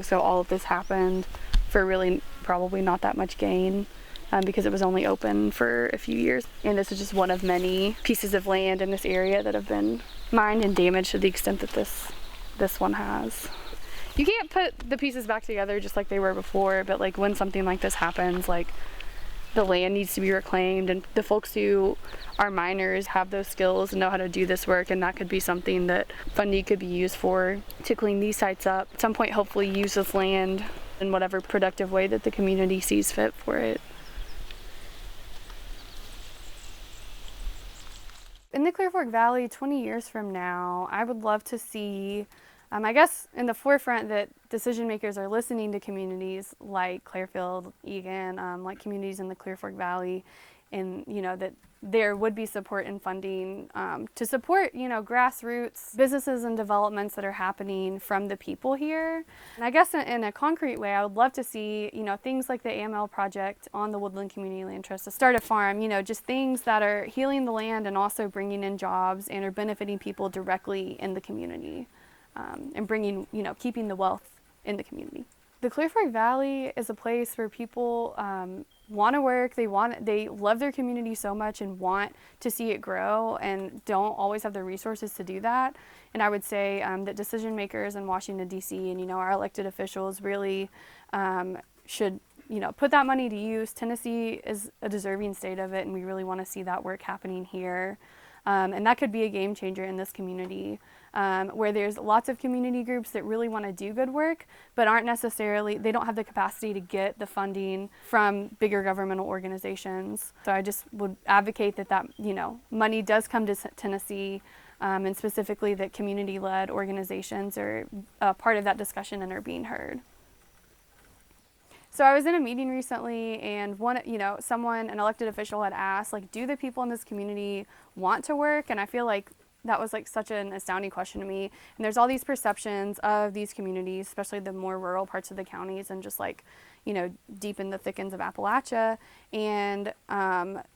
So all of this happened for really probably not that much gain. Because it was only open for a few years. And this is just one of many pieces of land in this area that have been mined and damaged to the extent that this one has. You can't put the pieces back together just like they were before, but like when something like this happens, like the land needs to be reclaimed, and the folks who are miners have those skills and know how to do this work, and that could be something that funding could be used for to clean these sites up. At some point, hopefully use this land in whatever productive way that the community sees fit for it. In the Clear Fork Valley, 20 years from now, I would love to see, I guess, in the forefront that decision makers are listening to communities like Clearfield, Egan, like communities in the Clear Fork Valley, and that there would be support and funding to support grassroots businesses and developments that are happening from the people here. And I guess in a concrete way, I would love to see things like the AML project on the Woodland Community Land Trust to start a farm, just things that are healing the land and also bringing in jobs and are benefiting people directly in the community, and bringing keeping the wealth in the community. The Clear Fork Valley is a place where people want to work, they love their community so much and want to see it grow and don't always have the resources to do that. And I would say that decision makers in Washington, D.C. and our elected officials really should put that money to use. Tennessee is a deserving state of it, and we really want to see that work happening here. And that could be a game changer in this community, where there's lots of community groups that really want to do good work, but they don't have the capacity to get the funding from bigger governmental organizations. So I just would advocate that money does come to Tennessee, and specifically that community-led organizations are part of that discussion and are being heard. So I was in a meeting recently, and an elected official had asked, do the people in this community want to work? And I feel like that was such an astounding question to me. And there's all these perceptions of these communities, especially the more rural parts of the counties and just deep in the thickens of Appalachia. And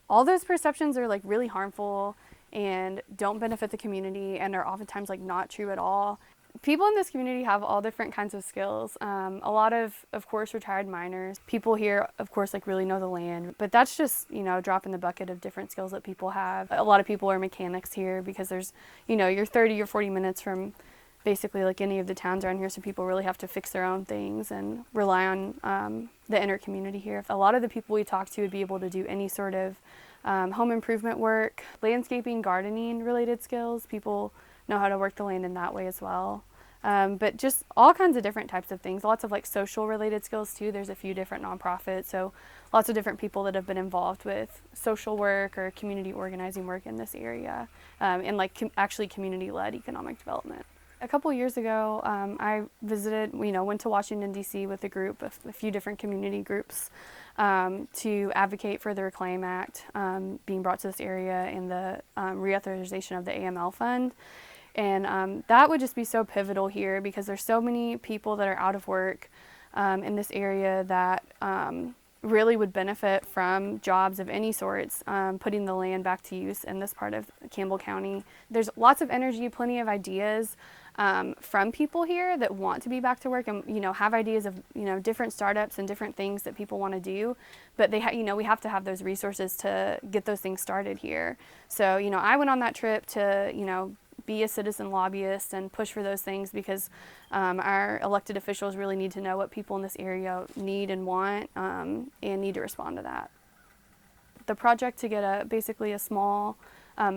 all those perceptions are really harmful and don't benefit the community and are oftentimes not true at all. People in this community have all different kinds of skills. A lot of course, retired miners. People here, of course, really know the land, but that's just, a drop in the bucket of different skills that people have. A lot of people are mechanics here because there's, you're 30 or 40 minutes from basically any of the towns around here, so people really have to fix their own things and rely on the inner community here. A lot of the people we talk to would be able to do any sort of home improvement work, landscaping, gardening related skills. People know how to work the land in that way as well. But just all kinds of different types of things, lots of social related skills too. There's a few different nonprofits, so lots of different people that have been involved with social work or community organizing work in this area, and actually community-led economic development. A couple years ago, I visited, went to Washington, D.C. with a group, a few different community groups, to advocate for the Reclaim Act being brought to this area and the reauthorization of the AML fund. And that would just be so pivotal here because there's so many people that are out of work in this area that really would benefit from jobs of any sorts, putting the land back to use in this part of Campbell County. There's lots of energy, plenty of ideas from people here that want to be back to work and have ideas of different startups and different things that people want to do, but we have to have those resources to get those things started here. So I went on that trip to be a citizen lobbyist and push for those things because our elected officials really need to know what people in this area need and want, and need to respond to that. The project to get basically a small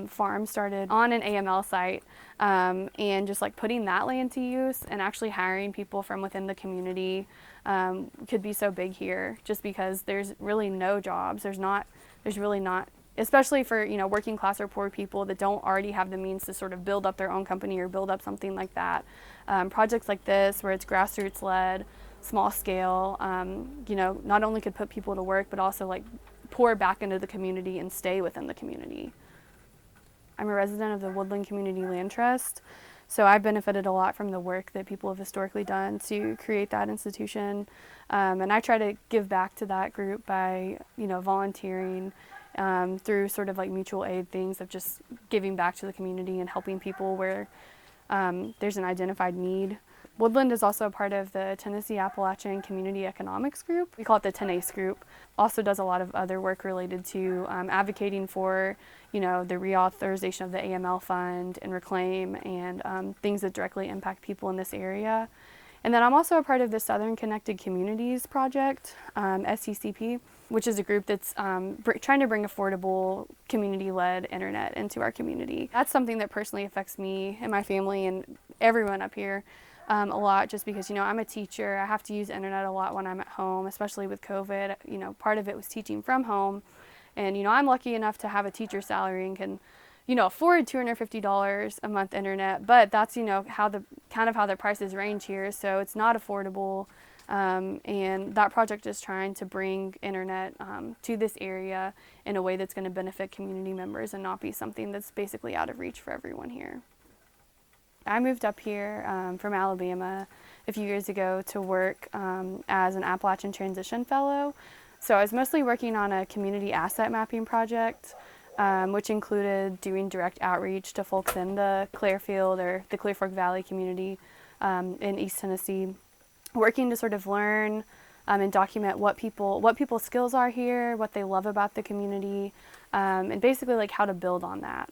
farm started on an AML site, and just putting that land to use and actually hiring people from within the community could be so big here just because there's really no jobs. There's really not, especially for working class or poor people that don't already have the means to sort of build up their own company or build up something like that. Projects like this where it's grassroots led, small scale, not only could put people to work but also pour back into the community and stay within the community. I'm a resident of the Woodland Community Land Trust, so I've benefited a lot from the work that people have historically done to create that institution, and I try to give back to that group by volunteering through sort of mutual aid things of just giving back to the community and helping people where there's an identified need. Woodland is also a part of the Tennessee Appalachian Community Economics Group. We call it the TENACE group. Also does a lot of other work related to advocating for, the reauthorization of the AML fund and Reclaim and things that directly impact people in this area. And then I'm also a part of the Southern Connected Communities Project, SCCP, which is a group that's trying to bring affordable community-led internet into our community. That's something that personally affects me and my family and everyone up here a lot, just because, I'm a teacher. I have to use internet a lot when I'm at home, especially with COVID. Part of it was teaching from home. And, I'm lucky enough to have a teacher's salary and can afford $250 a month internet, but that's, how the prices range here. So it's not affordable. And that project is trying to bring internet to this area in a way that's going to benefit community members and not be something that's basically out of reach for everyone here. I moved up here from Alabama a few years ago to work as an Appalachian Transition Fellow. So I was mostly working on a community asset mapping project, which included doing direct outreach to folks in the Clearfield or the Clear Fork Valley community in East Tennessee, working to sort of learn and document what people's skills are here, what they love about the community, and basically like how to build on that.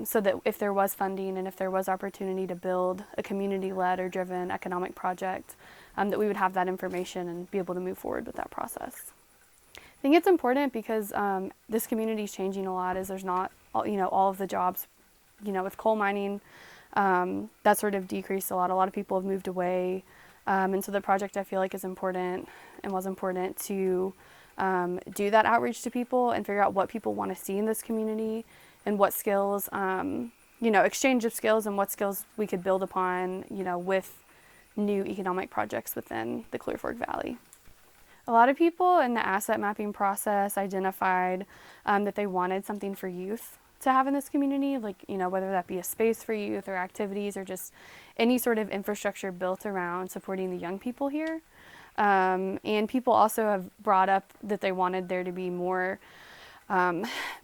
So that if there was funding and if there was opportunity to build a community-led or driven economic project, that we would have that information and be able to move forward with that process. I think it's important because this community is changing a lot, as there's not, all of the jobs, with coal mining, that sort of decreased a lot. A lot of people have moved away. And so the project I feel like is important and was important to do that outreach to people and figure out what people want to see in this community and what skills, exchange of skills and what skills we could build upon, with new economic projects within the Clear Fork Valley. A lot of people in the asset mapping process identified that they wanted something for youth to have in this community, like, whether that be a space for youth or activities or just any sort of infrastructure built around supporting the young people here. And people also have brought up that they wanted there to be more,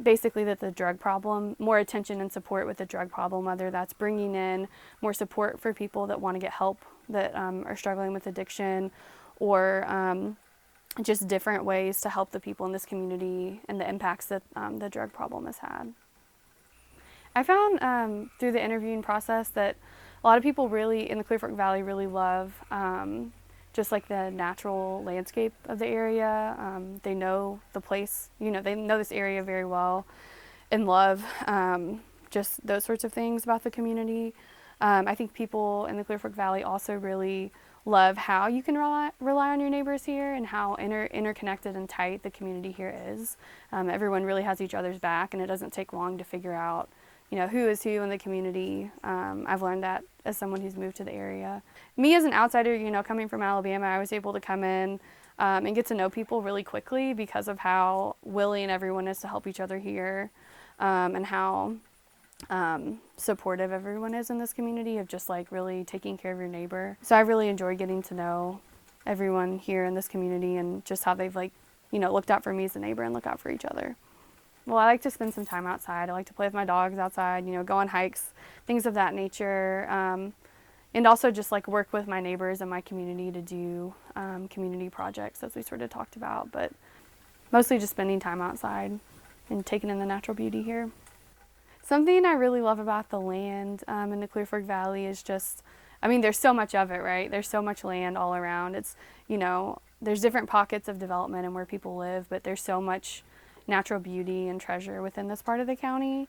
basically that the drug problem, more attention and support with the drug problem, whether that's bringing in more support for people that want to get help that are struggling with addiction, or just different ways to help the people in this community and the impacts that the drug problem has had. I found through the interviewing process that a lot of people really in the Clear Fork Valley really love just like the natural landscape of the area. They know the place, they know this area very well and love just those sorts of things about the community. I think people in the Clear Fork Valley also really love how you can rely on your neighbors here and how interconnected and tight the community here is. Everyone really has each other's back, and it doesn't take long to figure out who is who in the community. I've learned that as someone who's moved to the area. Me as an outsider, coming from Alabama, I was able to come in and get to know people really quickly because of how willing everyone is to help each other here, and how supportive everyone is in this community of just like really taking care of your neighbor. So I really enjoy getting to know everyone here in this community and just how they've looked out for me as a neighbor and look out for each other. Well, I like to spend some time outside. I like to play with my dogs outside, go on hikes, things of that nature. And also just like work with my neighbors in my community to do community projects, as we sort of talked about, but mostly just spending time outside and taking in the natural beauty here. Something I really love about the land in the Clear Fork Valley is just, there's so much of it, right? There's so much land all around. It's, there's different pockets of development and where people live, but there's so much natural beauty and treasure within this part of the county,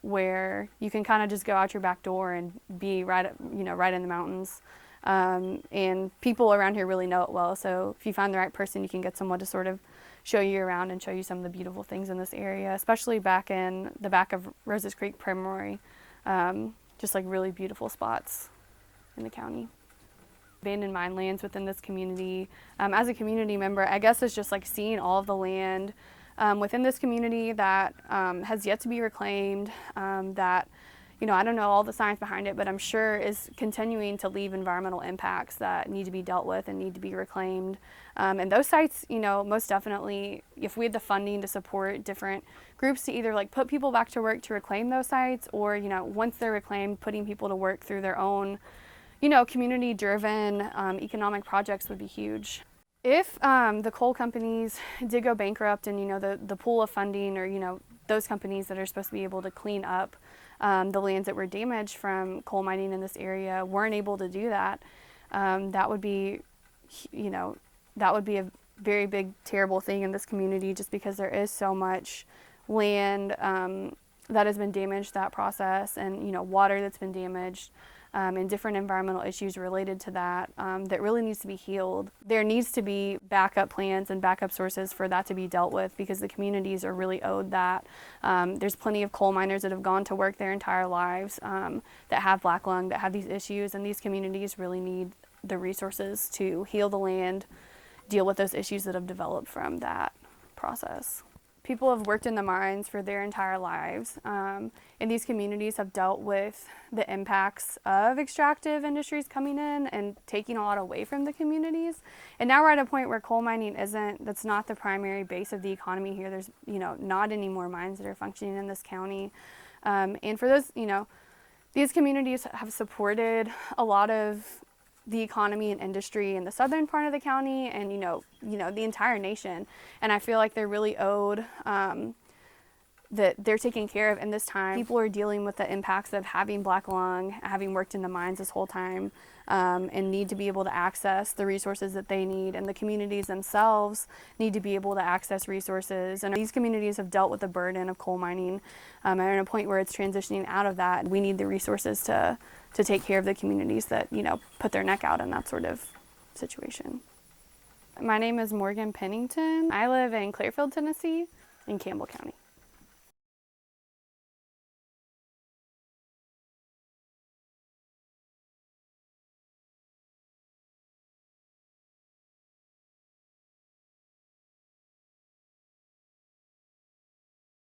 where you can kind of just go out your back door and be right in the mountains. And people around here really know it well. So if you find the right person, you can get someone to sort of show you around and show you some of the beautiful things in this area, especially back in the back of Roses Creek Primary, just like really beautiful spots in the county. Abandoned mine lands within this community. As a community member, I guess it's just like seeing all of the land within this community that has yet to be reclaimed, that, I don't know all the science behind it, but I'm sure is continuing to leave environmental impacts that need to be dealt with and need to be reclaimed. And those sites, most definitely, if we had the funding to support different groups to either like put people back to work to reclaim those sites, or, once they're reclaimed, putting people to work through their own community-driven economic projects would be huge. If the coal companies did go bankrupt and, the pool of funding or, those companies that are supposed to be able to clean up the lands that were damaged from coal mining in this area weren't able to do that, that would be, a very big, terrible thing in this community, just because there is so much land that has been damaged that process, and water that's been damaged, and different environmental issues related to that, that really needs to be healed. There needs to be backup plans and backup sources for that to be dealt with, because the communities are really owed that. There's plenty of coal miners that have gone to work their entire lives, that have black lung, that have these issues, and these communities really need the resources to heal the land, deal with those issues that have developed from that process. People have worked in the mines for their entire lives, and these communities have dealt with the impacts of extractive industries coming in and taking a lot away from the communities. And now we're at a point where coal mining that's not the primary base of the economy here. There's, not any more mines that are functioning in this county. And for those, these communities have supported a lot of the economy and industry in the southern part of the county, and the entire nation. And I feel like they're really owed that they're taken care of in this time. People are dealing with the impacts of having black lung, having worked in the mines this whole time, and need to be able to access the resources that they need, and the communities themselves need to be able to access resources. And these communities have dealt with the burden of coal mining, and at a point where it's transitioning out of that. We need the resources to take care of the communities that, put their neck out in that sort of situation. My name is Morgan Pennington. I live in Clearfield, Tennessee, in Campbell County.